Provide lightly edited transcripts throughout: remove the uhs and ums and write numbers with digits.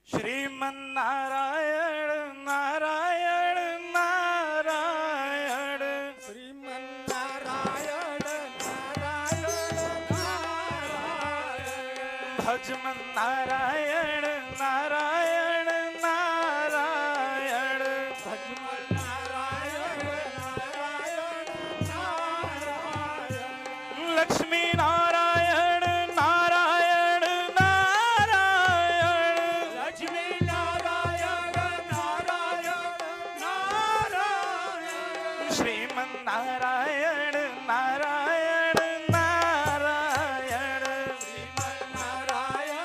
श्रीमन्नारायण नारायण नारायण श्रीमन्नारायण नारायण नारायण भजमन नारायण नारायण नारायण भजमन नारायण नारायण नारायण लक्ष्मी नारायण नारायण नारायण लक्ष्मी नारायण नारायण नारायण श्रीमन्नारायण नारायण नारायण श्रीमन्नारायण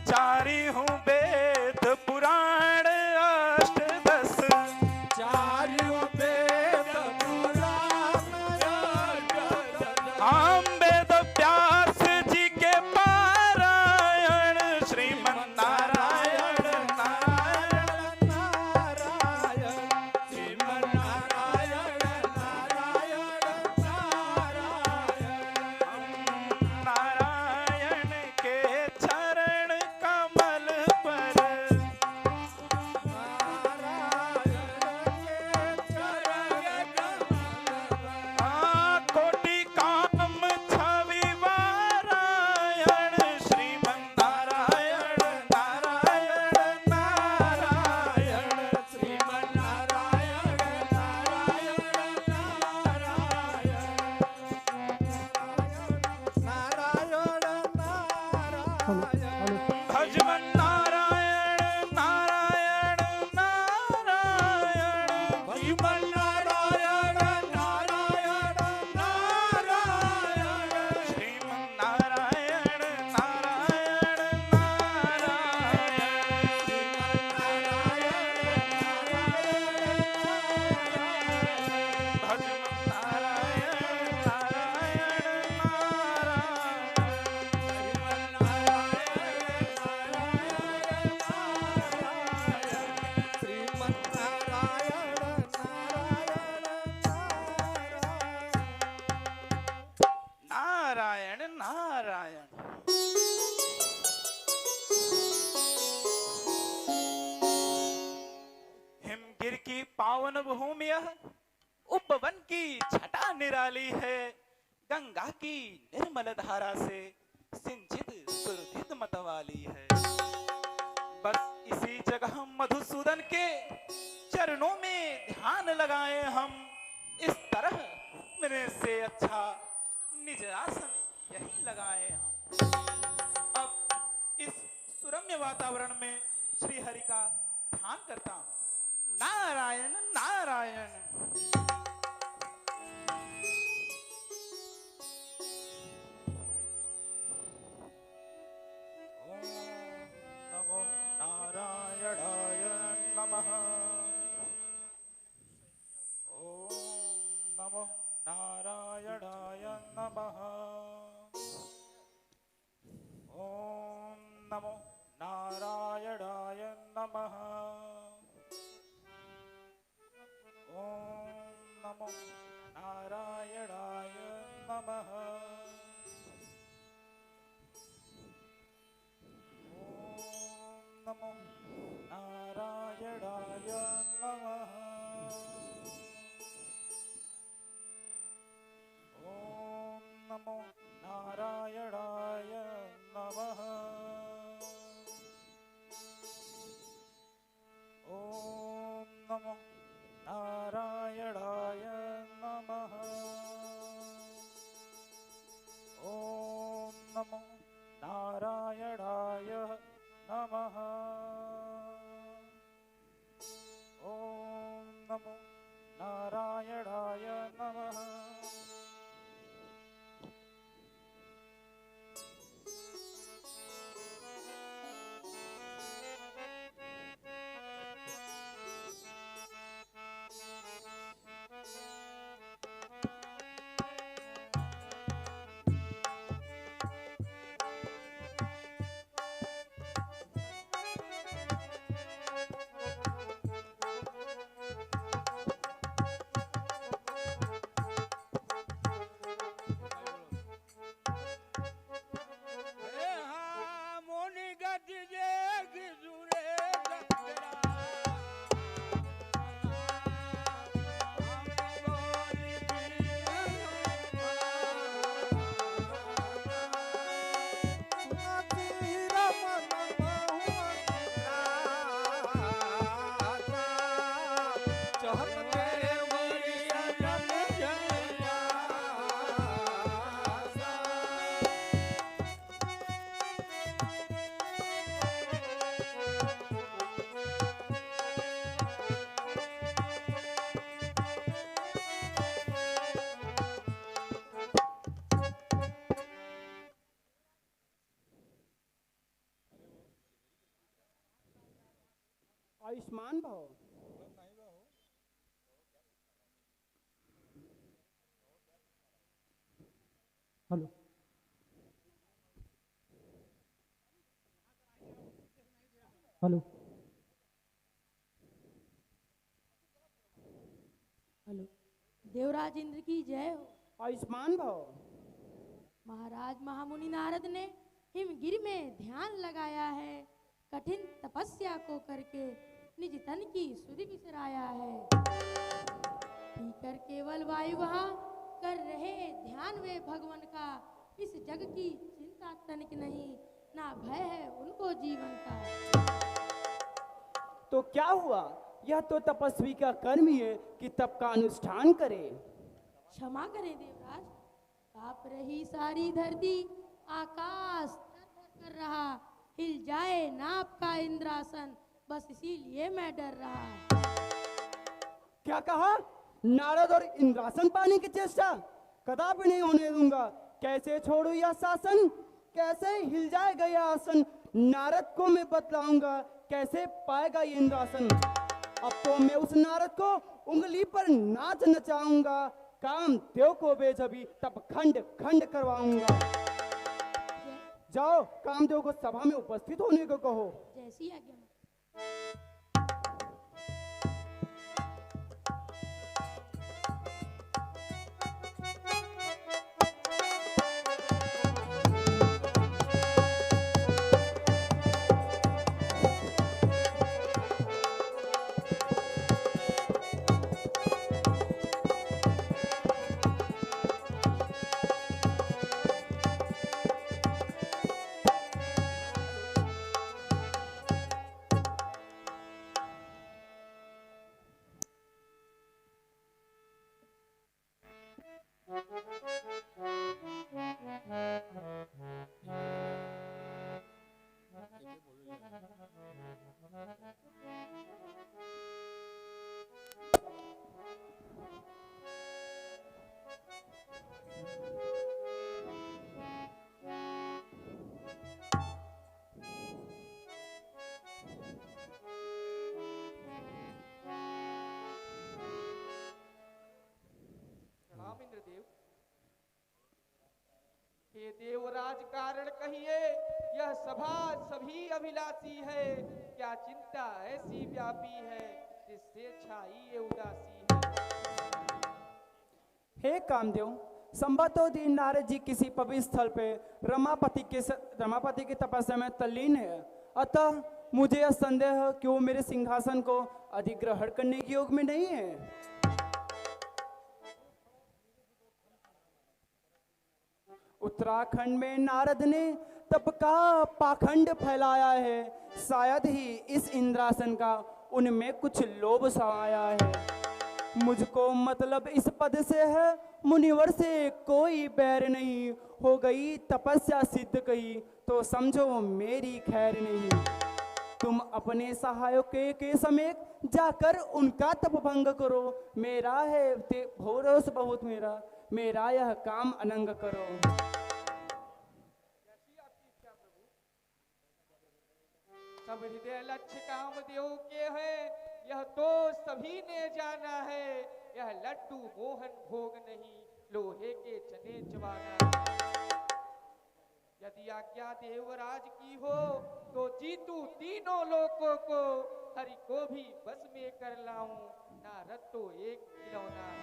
चारी हूँ वेद पुराण अष्ट दस हम वेद व्यास जी के पारायण श्रीमन्नारायण नारायण नारायण के चरण कमल पर कोटि काम छवि वारायण श्रीमन्नारायण नारायण नारायण भजमन नारायण नारायण नारायण श्रीमन्नारायण नारायण नारायण भजमन नारायण नारायण नारायण नारायण हिमगिर की पावन भूमि यह, उपवन की छटा निराली है, गंगा की निर्मल धारा से सिंचित सुरभित मतवाली है। बस इसी जगह मधुसूदन के चरणों में ध्यान लगाए हम, इस तरह मेरे से अच्छा निज आसन यही लगाए हम। अब इस सुरम्य वातावरण में श्री हरि का ध्यान करता हूँ। नारायण नारायण ओम नमो नारायणाय नमः। ओम नमो नारायणाय नमः। ओम नमो नारायणाय नमः। ओम नमो नारायणाय नमः। ओम नमो नारायणाय नमः। ओम नमो नारायणाय नमः। ओम नमो नारायणाय नमः। ओम नमो नारायणाय नमः। ओम नमो नारायणाय नमः। हे हा मोनी गज जे गिजुरे गजरा हम बोली आयुष्मान भव। Hello hello hello. Devraj Indra की जय हो। आयुष्मान भव। महाराज महामुनि नारद ने हिमगिरि में ध्यान लगाया है, कठिन तपस्या को करके निज तन की सुधि बिसराया है। पीकर केवल वायु वहाँ कर रहे ध्यान वे भगवान का, इस जग की चिंता तनिक नहीं, ना भय है उनको जीवन का। तो क्या हुआ? यह तो तपस्वी का कर्म ही है कि तप का अनुष्ठान करे। क्षमा करें देवराज, कांप रही सारी धरती, आकाश थर-थर कर रहा, हिल जाए नाप का इंद्रासन, बस इसीलिए मैं डर रहा। क्या कहा? नारद और इंद्रासन पाने की चेष्टा कदापि नहीं होने दूंगा। कैसे छोड़ू यह शासन, कैसे हिल जाएगा यह आसन। नारद को मैं बतलाऊंगा कैसे पाएगा ये इंद्रासन। अब तो मैं उस नारद को उंगली पर नाच नचाऊंगा, काम देव को बेजबी तब खंड खंड करवाऊंगा। जाओ कामदेव को सभा में उपस्थित होने को कहो। जैसी आज्ञा। हे देवराज कारण कहिए, यह सभा सभी अभिलाषी है, क्या चिंता ऐसी व्यापी है, जिससे छाई ये उदासी है। हे कामदेव, संभवतः दिन नारद जी किसी पवित्र स्थल पे रमापति की तपस्या में तल्लीन है, अतः मुझे यह संदेह है कि वो मेरे सिंहासन को अधिग्रहण करने के योग में नहीं है। उत्तराखंड में नारद ने तप का पाखंड फैलाया है, शायद ही इस इंद्रासन का उनमें कुछ लोभ समाया है। मुझको मतलब इस पद से है मुनिवर से कोई बैर नहीं, हो गई तपस्या सिद्ध कही तो समझो मेरी खैर नहीं। तुम अपने सहायक के समेत जाकर उनका तप भंग करो, मेरा है भरोस बहुत मेरा, मेरा यह काम अनंग करो। सब हृदय लक्ष्य कामदेव के है, यह तो सभी ने जाना है। यह लड्डू मोहन भोग नहीं, लोहे के चने चबाना है। यदि आज्ञा देवराज की हो तो जीतू तीनों लोकों को, हरि को भी बस में कर लाऊं, नारद तो एक खिलौना है।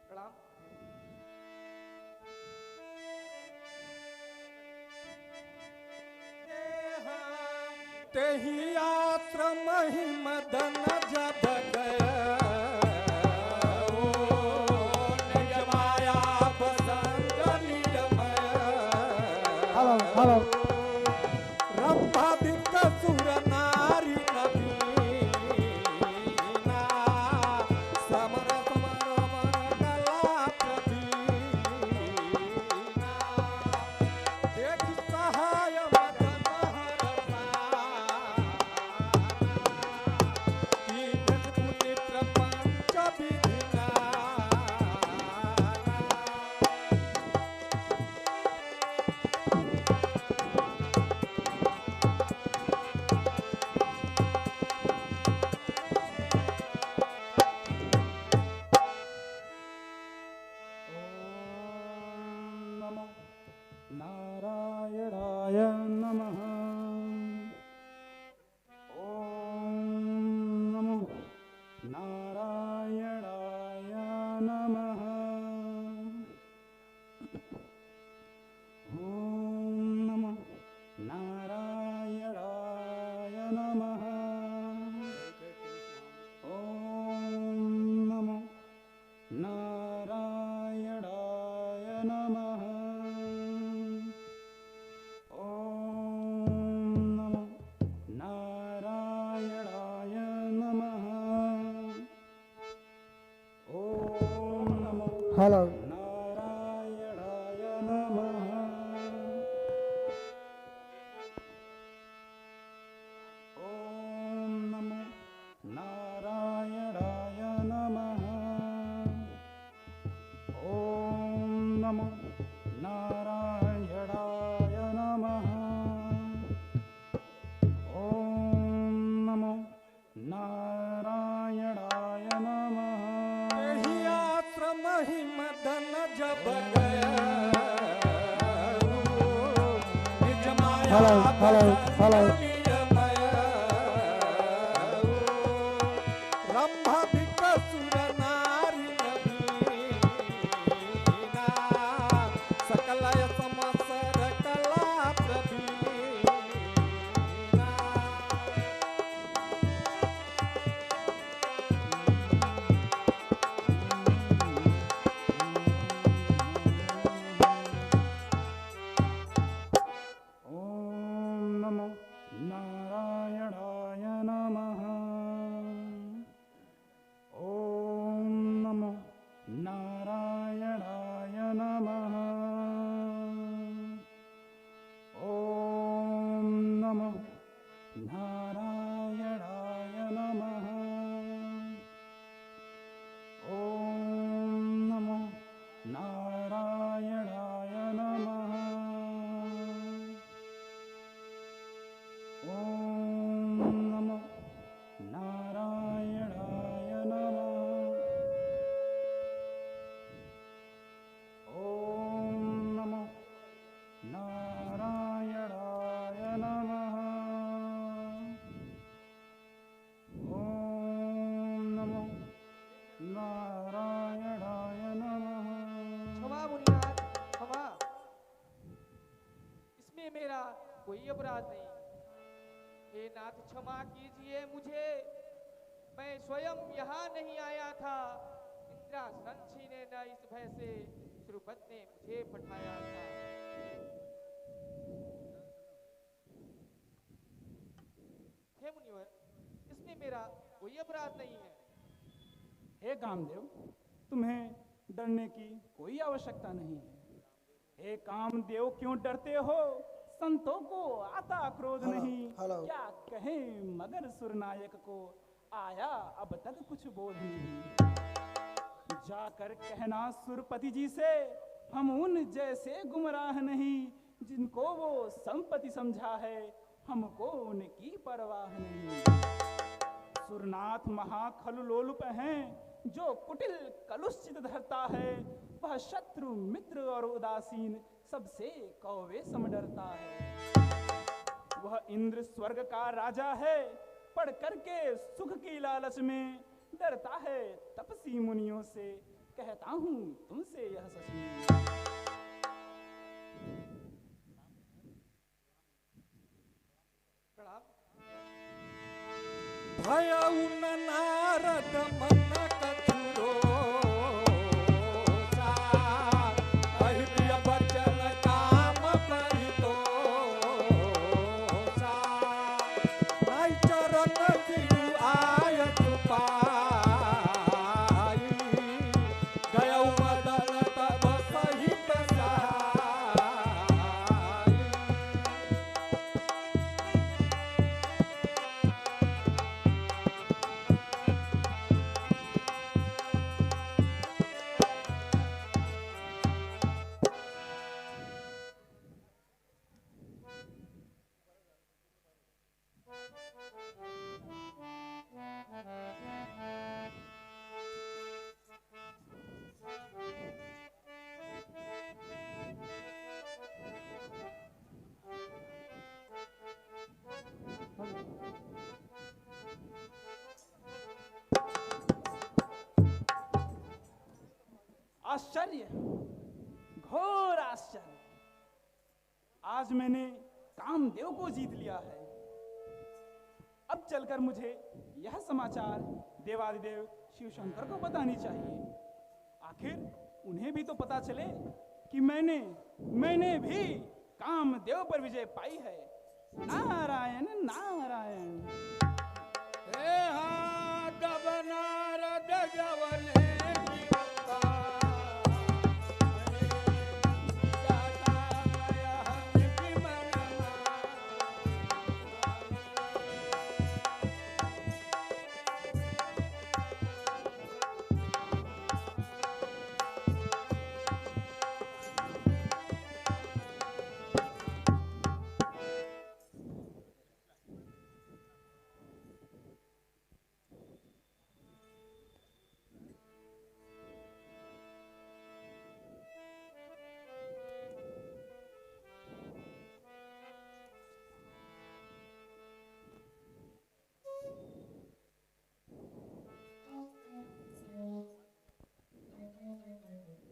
प्रणाम। तेहि आश्रम मदन जब गया, निज माया बसंग निरमय। रंभादिक सुर नारी नवीना, समर समर मन कला प्रवीणा। देख सहाय मदन हरसा, कीन पुनि प्रपंच विधिना। नमो नारायणाय नमः। ओम नमो नारायणाय नमः। ओम नमो नारायणाय नमः। ओम नमो नारायणाय नमः। ओम नमो नारायणाय नमः। ओम नमो नारायणाय नमः। ओम नमो नारायणाय नमः। ओम नमो नारायणाय नमः। ओम नमो नारायणाय नमः। तेहि आश्रम ही मदन जब गया, निज माया बसंग निरमय। रंभादिक सुर नारी नवीना, सकल समसर कला प्रवीणा। ओम नमो नारायणाय नमः। ओम नमो नारायणाय नमः। ओम नमो नारायणाय नमः। ओम नमो नारायणाय नमः। ओम नमो नारायणाय नमः। ओम नमो नारायणाय नमः। ओम नमो नारायणाय नमः। क्षमा मुनिनाथ, क्षमा। इसमें मेरा कोई अपराध नहीं। हे नाथ क्षमा कीजिए मुझे, मैं स्वयं यहाँ नहीं आया था। इंद्रासन छीने न इस भय से, श्रुपत ने मुझे पठाया था। हे मुनिवर, इसमें मेरा कोई अपराध नहीं है। हे कामदेव, तुम्हें डरने की कोई आवश्यकता नहीं है। हे कामदेव, क्यों डरते हो? संतों को आता क्रोध नहीं। क्या कहें मगर सुरनायक को आया अब तक कुछ बोध नहीं। जाकर कहना सुरपति जी से, हम उन जैसे गुमराह नहीं, जिनको वो संपत्ति समझा है, हमको उनकी परवाह नहीं। सुरनाथ महाखलुलोलुप हैं, जो कुटिल कलुषित धरता है, वह शत्रु मित्र और उदासीन सबसे कौवे सम डरता है। वह इंद्र स्वर्ग का राजा है, पढ़ करके सुख की लालच में डरता है तपसी मुनियों से, कहता हूँ तुमसे यह सच में। प्रणाम। भयउ न नारद मन कथुरो सा, कहि प्रिय बचन काम परितो सा, नाई चरण सिरु आयत पाई, गयउ मदन तब सहित सहाई। आश्चर्य, घोर आश्चर्य! आज मैंने कामदेव को जीत लिया है। अब चलकर मुझे यह समाचार देवादिदेव शिव शंकर को बतानी चाहिए। आखिर उन्हें भी तो पता चले कि मैंने भी कामदेव पर विजय पाई है। नारायण नारायण। नारद जवने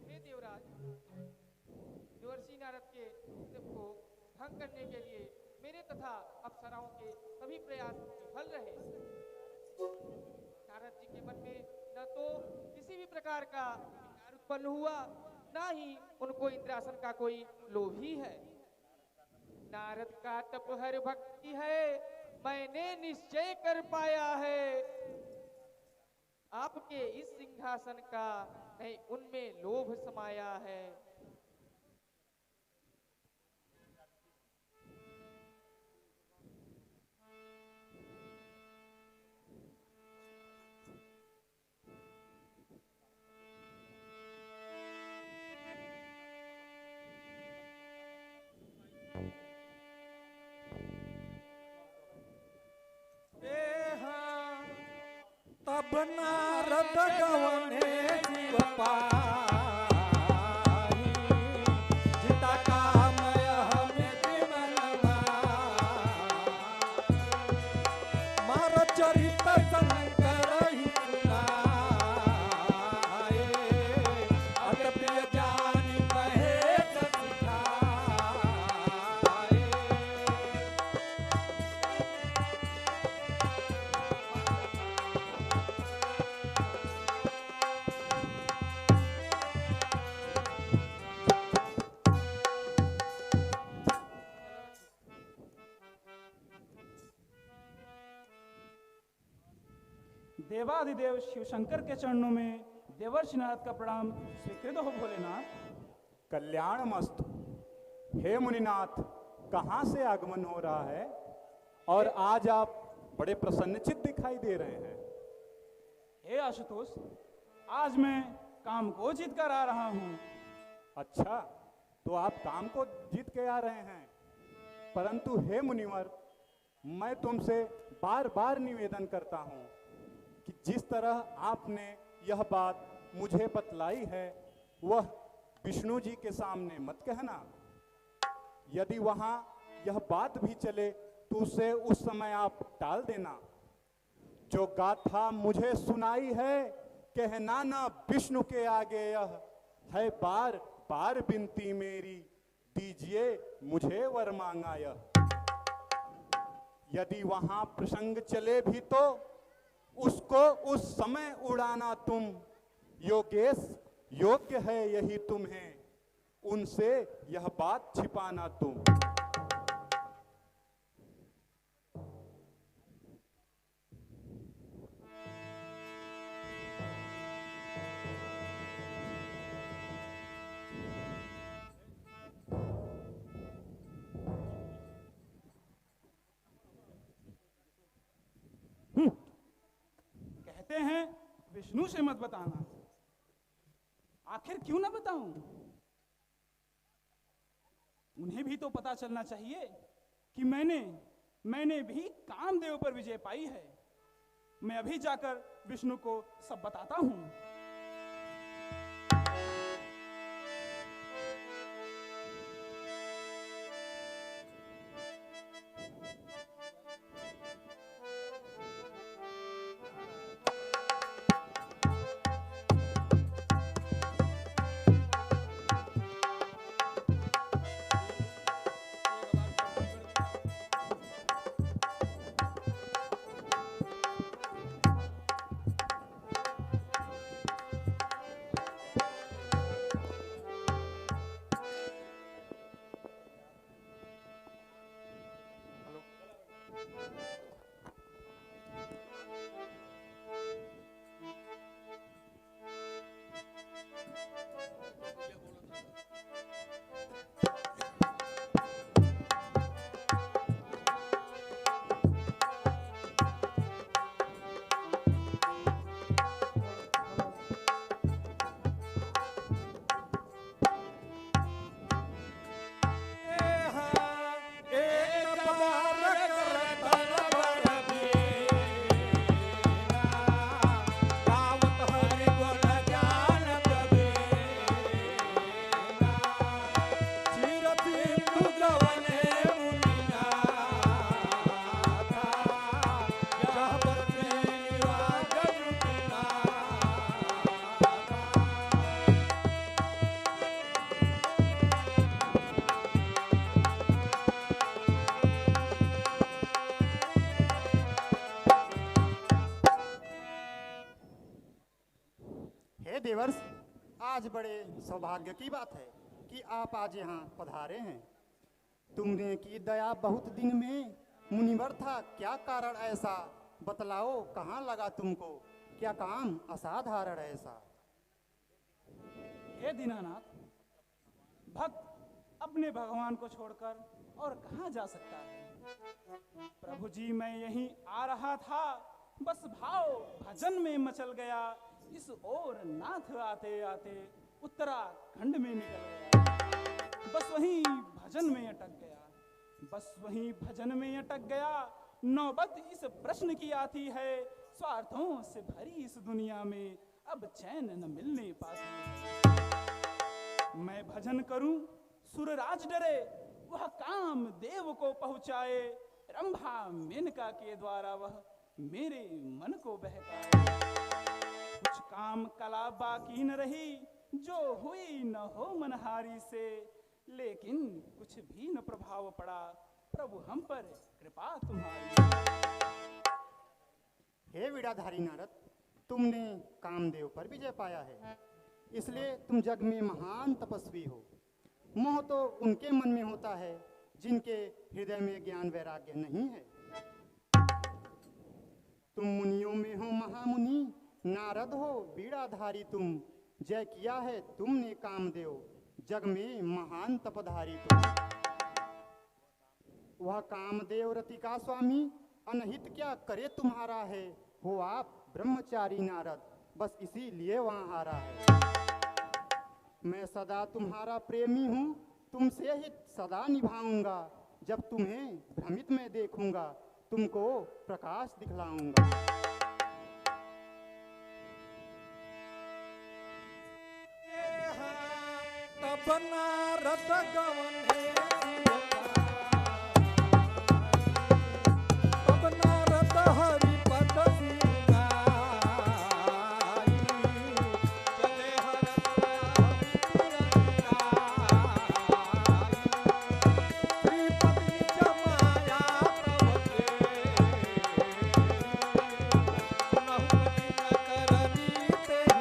हे देवराज, देवर्षि नारद के तप को भंग करने के लिए मेरे तथा अप्सराओं के सभी प्रयास विफल रहे। नारद जी के मन में न तो किसी भी प्रकार का विकार उत्पन्न हुआ, न ही उनको इंद्रासन का कोई लोभ ही है। नारद का तप हर भक्ति है, मैंने निश्चय कर पाया है। आपके इस सिंहासन का नहीं उनमें लोभ समाया है। तब नारद गवने शिव पाई, जिता काम हमें जीवन मार चरित शंकर ही सुनाए, अत प्रिय जानी कहे सिखाए। देवाधिदेव शिव शंकर के चरणों में देवर्षि नारद का प्रणाम स्वीकृत हो भोलेनाथ। कल्याण मस्तु। हे मुनिनाथ, कहाँ से आगमन हो रहा है और आज आप बड़े प्रसन्नचित्त दिखाई दे रहे हैं। हे आशुतोष, आज मैं काम को जीत कर आ रहा हूँ। अच्छा, तो आप काम को जीत के आ रहे हैं, परंतु हे मुनिवर, मैं तुमसे बार बार निवेदन करता हूँ कि जिस तरह आपने यह बात मुझे बतलाई है वह विष्णु जी के सामने मत कहना। यदि वहाँ यह बात भी चले तो उसे उस समय आप टाल देना। जो गाथा मुझे सुनाई है कहना न विष्णु के आगे, यह है बार बार विनती मेरी, दीजिए मुझे वर मांगा यह। यदि वहां प्रसंग चले भी तो उसको उस समय उड़ाना तुम, योगेश योग्य है यही तुम्हें, उनसे यह बात छिपाना तुम। कहते हैं विष्णु से मत बताना, आखिर क्यों ना बताऊं? उन्हें भी तो पता चलना चाहिए कि मैंने भी कामदेव पर विजय पाई है। मैं अभी जाकर विष्णु को सब बताता हूं। देवर्ष, आज बड़े सौभाग्य की बात है कि आप आज यहाँ पधारे हैं। तुमने की दया बहुत दिन में मुनिवर था, क्या कारण ऐसा बतलाओ, कहाँ लगा तुमको, क्या काम असाधारण ऐसा? हे दीनानाथ, भक्त अपने भगवान को छोड़कर और कहाँ जा सकता है? प्रभु जी, मैं यहीं आ रहा था, बस भाव भजन में मचल गया। इस ओर नाथ आते आते उत्तराखंड में निकल गया। बस वहीं भजन में अटक गया। नौबत इस प्रश्न की आती है, स्वार्थों से भरी इस दुनिया में अब चैन न मिलने पाती है। मैं भजन करूं सुरराज डरे, वह काम देव को पहुंचाए। रंभा मेनका के द्वारा वह मेरे मन को बहकाए। कुछ काम कला बाकी न रही, जो हुई न हो मनहारी से, लेकिन कुछ भी न प्रभाव पड़ा, प्रभु हम पर कृपा तुम्हारी। हे वीणाधारी नारद, तुमने कामदेव पर विजय पाया है, इसलिए तुम जग में महान तपस्वी हो। मोह तो उनके मन में होता है जिनके हृदय में ज्ञान वैराग्य नहीं है। तुम मुनियों में हो महामुनि, नारद हो बीड़ाधारी तुम। जय किया है तुमने कामदेव, जग में महान तपधारी तुम। वह कामदेव रति का स्वामी, अनहित क्या करे तुम्हारा है। हो आप ब्रह्मचारी नारद, बस इसीलिए वहाँ हारा है। मैं सदा तुम्हारा प्रेमी हूँ, तुमसे ही सदा निभाऊंगा। जब तुम्हें भ्रमित में देखूंगा, तुमको प्रकाश दिखलाऊंगा। तब नारद गवने तब नारद हरि पद सिंगाई, चले श्रीपति जमाया प्रभते, सुनहु दिन करनी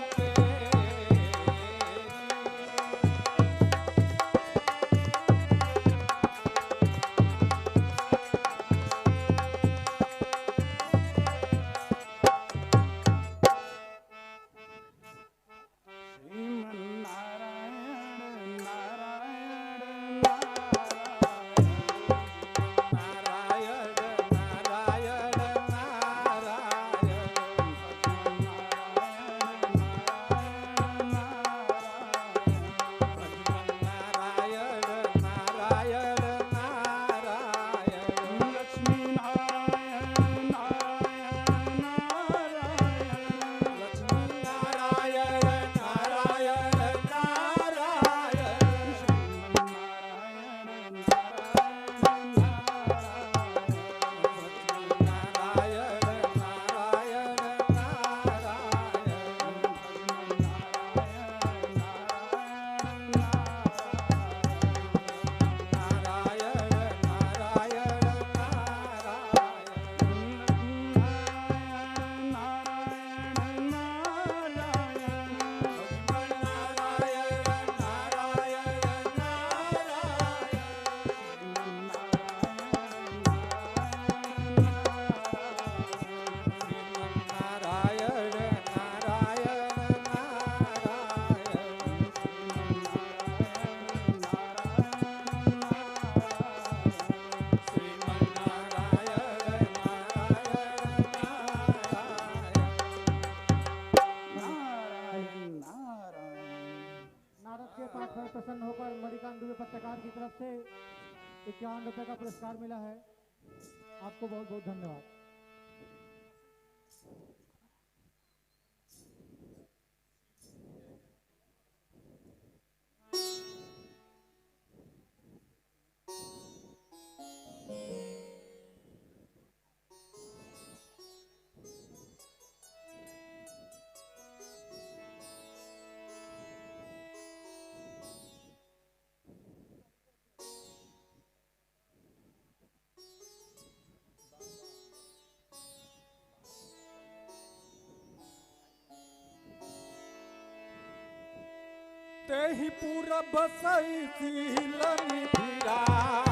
तेहि प्रसन्न होकर मणिकांत पत्रकार की तरफ से 51 रुपए का पुरस्कार मिला है। आपको बहुत बहुत धन्यवाद। तेहि पूरब सई सीलन फिरा